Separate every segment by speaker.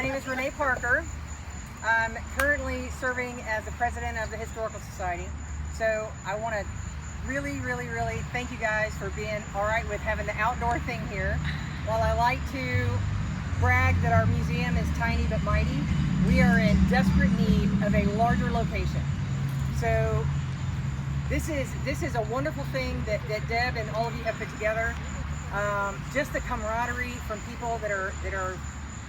Speaker 1: name is Renee Parker. I'm currently serving as the president of the Historical Society. So I want to really thank you guys for being all right with having the outdoor thing here. While I like to brag that our museum is tiny but mighty, we are in desperate need of a larger location. So this is a wonderful thing that Deb and all of you have put together. Just the camaraderie from people that are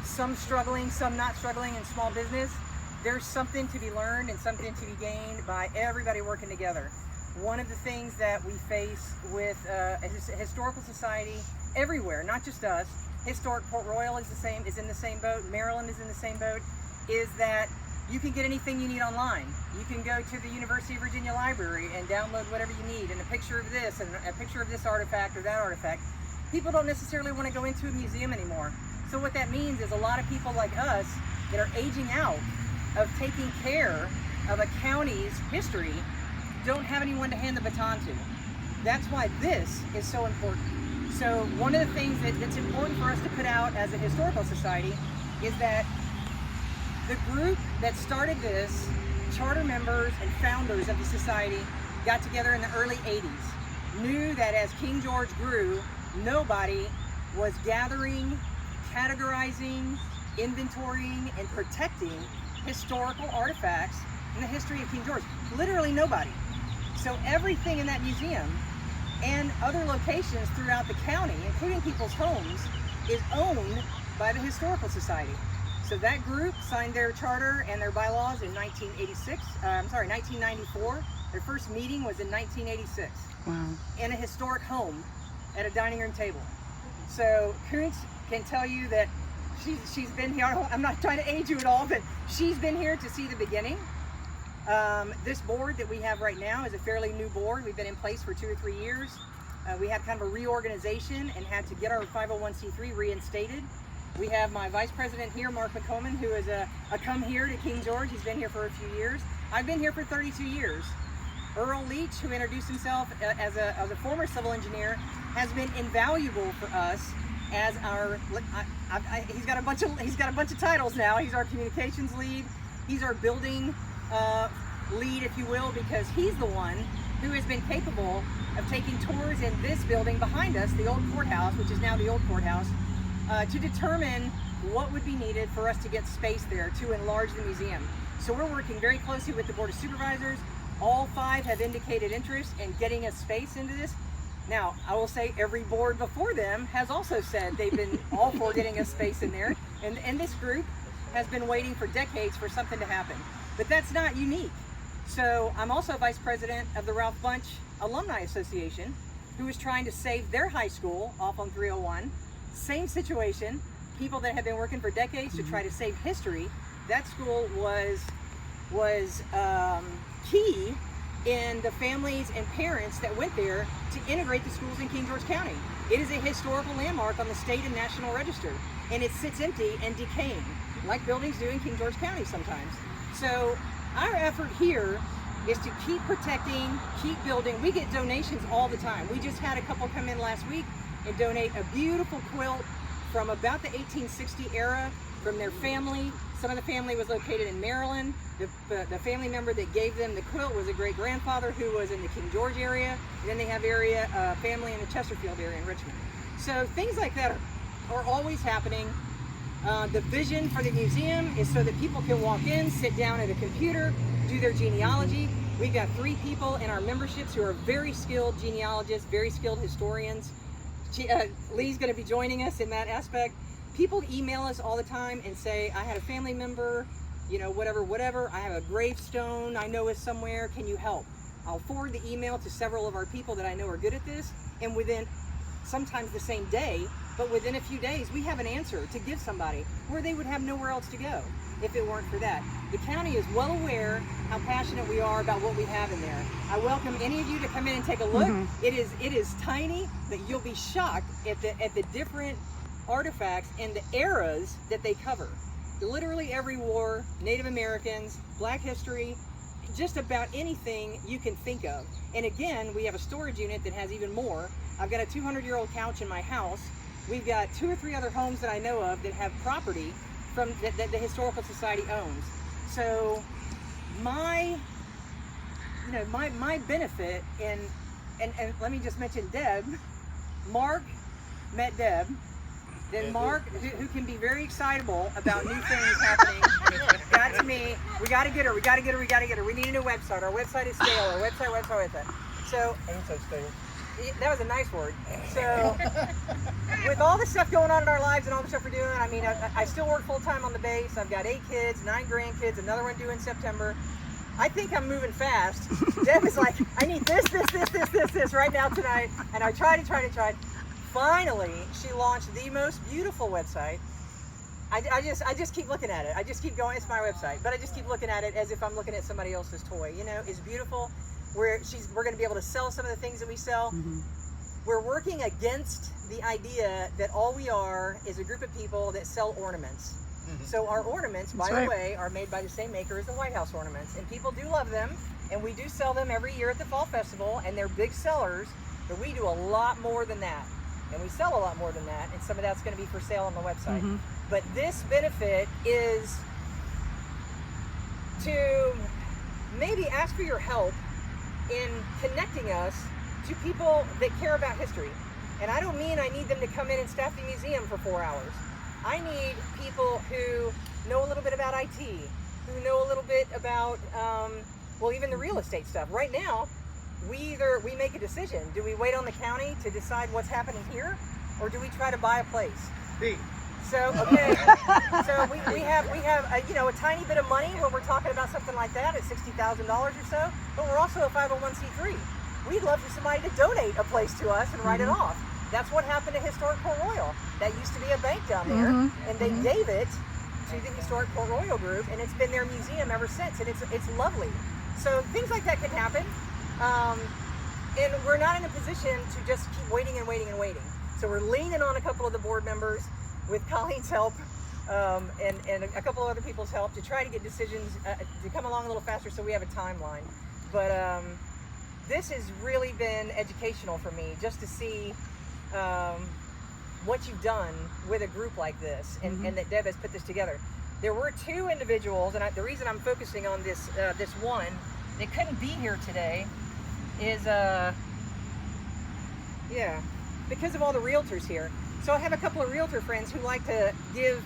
Speaker 1: some struggling, some not struggling in small business. There's something to be learned and something to be gained by everybody working together. One of the things that we face with a historical society everywhere, not just us, Historic Port Royal is in the same boat, Maryland is in the same boat, is that you can get anything you need online. You can go to the University of Virginia Library and download whatever you need, and a picture of this, and a picture of this artifact or that artifact. People don't necessarily want to go into a museum anymore. So what that means is a lot of people like us that are aging out of taking care of a county's history don't have anyone to hand the baton to. That's why this is so important. So one of the things that's important for us to put out as a historical society is that the group that started this, charter members and founders of the society, got together in the early 80s, knew that as King George grew, nobody was gathering, categorizing, inventorying, and protecting historical artifacts in the history of King George. Literally nobody. So everything in that museum and other locations throughout the county, including people's homes, is owned by the Historical Society. So that group signed their charter and their bylaws in 1994. Their first meeting was in 1986.
Speaker 2: Wow.
Speaker 1: In a historic home at a dining room table. So Kuntz can tell you that she's been here. I'm not trying to age you at all, but she's been here to see the beginning. This board that we have right now is a fairly new board. We've been in place for 2 or 3 years. We had kind of a reorganization and had to get our 501c3 reinstated. We have my vice president here, Mark McComan, who is a come here to King George. He's been here for a few years. I've been here for 32 years. Earl Leach, who introduced himself as a former civil engineer, has been invaluable for us as our. He's got a bunch of titles now. He's our communications lead. He's our building lead, if you will, because he's the one who has been capable of taking tours in this building behind us, the old courthouse, which is now the old courthouse, to determine what would be needed for us to get space there to enlarge the museum. So we're working very closely with the Board of Supervisors. All 5 have indicated interest in getting us space into this. Now, I will say every board before them has also said they've been all for getting us space in there. And this group has been waiting for decades for something to happen. But that's not unique. So I'm also vice president of the Ralph Bunch Alumni Association, who is trying to save their high school off on 301. Same situation, people that have been working for decades to try to save history. That school was key in the families and parents that went there to integrate the schools in King George County. It is a historical landmark on the state and national register, and it sits empty and decaying, like buildings do in King George County sometimes. So our effort here is to keep protecting, keep building. We get donations all the time. We just had a couple come in last week and donate a beautiful quilt from about the 1860 era from their family. Some of the family was located in Maryland. The family member that gave them the quilt was a great-grandfather who was in the King George area. And then they have family in the Chesterfield area in Richmond. So things like that are always happening. The vision for the museum is so that people can walk in, sit down at a computer, do their genealogy. We've got 3 people in our memberships who are very skilled genealogists, very skilled historians. Lee's going to be joining us in that aspect. People email us all the time and say, I had a family member, whatever, I have a gravestone I know is somewhere, can you help? I'll forward the email to several of our people that I know are good at this, and within sometimes the same day, but within a few days, we have an answer to give somebody where they would have nowhere else to go if it weren't for that. The county is well aware how passionate we are about what we have in there. I welcome any of you to come in and take a look. It is tiny, but you'll be shocked at the different artifacts and the eras that they cover. Literally every war, Native Americans, Black history, just about anything you can think of. And again, we have a storage unit that has even more. I've got a 200-year-old couch in my house. We've got 2 or 3 other homes that I know of that have property from that the Historical Society owns. So my benefit and let me just mention Deb. Mark met Deb. Then Mark, who can be very excitable about new things happening, got to me. We got to get her. We got to get her. We got to get her. We need a new website. Our website is stale. Our website. So
Speaker 2: I didn't say stale.
Speaker 1: that was a nice word. So with all the stuff going on in our lives and all the stuff we're doing, I mean, I still work full time on the base. I've got 8 kids, 9 grandkids, another one due in September. I think I'm moving fast. Deb is like, I need this right now tonight. And I tried. Finally, she launched the most beautiful website. I just keep looking at it. I just keep going, it's my website, but I just keep looking at it as if I'm looking at somebody else's toy. You know, it's beautiful. We're going to be able to sell some of the things that we sell. Mm-hmm. We're working against the idea that all we are is a group of people that sell ornaments. Mm-hmm. So our ornaments, by the way, are made by the same maker as the White House ornaments, and people do love them, and we do sell them every year at the Fall Festival, and they're big sellers, but we do a lot more than that. And we sell a lot more than that, and some of that's going to be for sale on the website. Mm-hmm. But this benefit is to maybe ask for your help in connecting us to people that care about history. And I don't mean I need them to come in and staff the museum for 4 hours. I need people who know a little bit about IT, who know a little bit about, well, even the real estate stuff. Right now, we make a decision. Do we wait on the county to decide what's happening here, or do we try to buy a place?
Speaker 2: B.
Speaker 1: So okay, so we have a tiny bit of money when we're talking about something like that at $60,000 or so, but we're also a 501c3. We'd love for somebody to donate a place to us and write it off. That's what happened to Historic Port Royal. That used to be a bank down there, and they gave it to the Historic Port Royal group, and it's been their museum ever since, and it's lovely. So things like that can happen. And we're not in a position to just keep waiting. So we're leaning on a couple of the board members with Colleen's help and a couple of other people's help to try to get decisions to come along a little faster so we have a timeline. But this has really been educational for me, just to see what you've done with a group like this, and that Deb has put this together. There were 2 individuals, and the reason I'm focusing on this one that couldn't be here today is because of all the realtors here. So I have a couple of realtor friends who like to give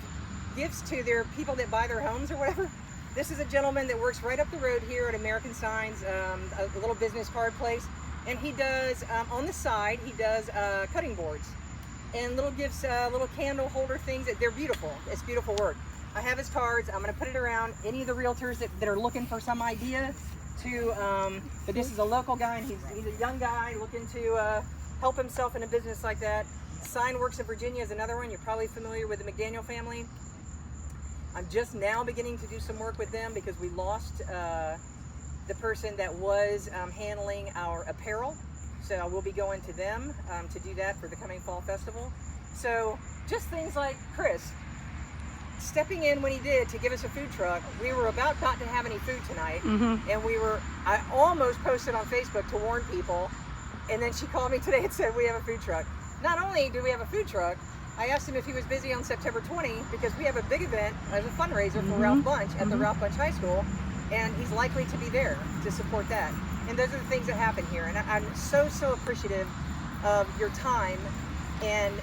Speaker 1: gifts to their people that buy their homes or whatever. This is a gentleman that works right up the road here at American Signs, a little business card place, and he does on the side he does cutting boards and little gifts, little candle holder things. They're beautiful. It's beautiful work. I have his cards. I'm going to put it around any of the realtors that are looking for some idea to, but this is a local guy, and he's a young guy looking to help himself in a business like that. Sign Works in Virginia is another one. You're probably familiar with the McDaniel family. I'm just now beginning to do some work with them because we lost the person that was handling our apparel. So I will be going to them to do that for the coming Fall Festival. So just things like Chris stepping in when he did to give us a food truck. We were about not to have any food tonight, and I almost posted on Facebook to warn people, and then she called me today and said we have a food truck. Not only do we have a food truck, I asked him if he was busy on September 20 because we have a big event as a fundraiser for Ralph Bunch at the Ralph Bunch High School, and he's likely to be there to support that. And those are the things that happen here, and I'm so appreciative of your time and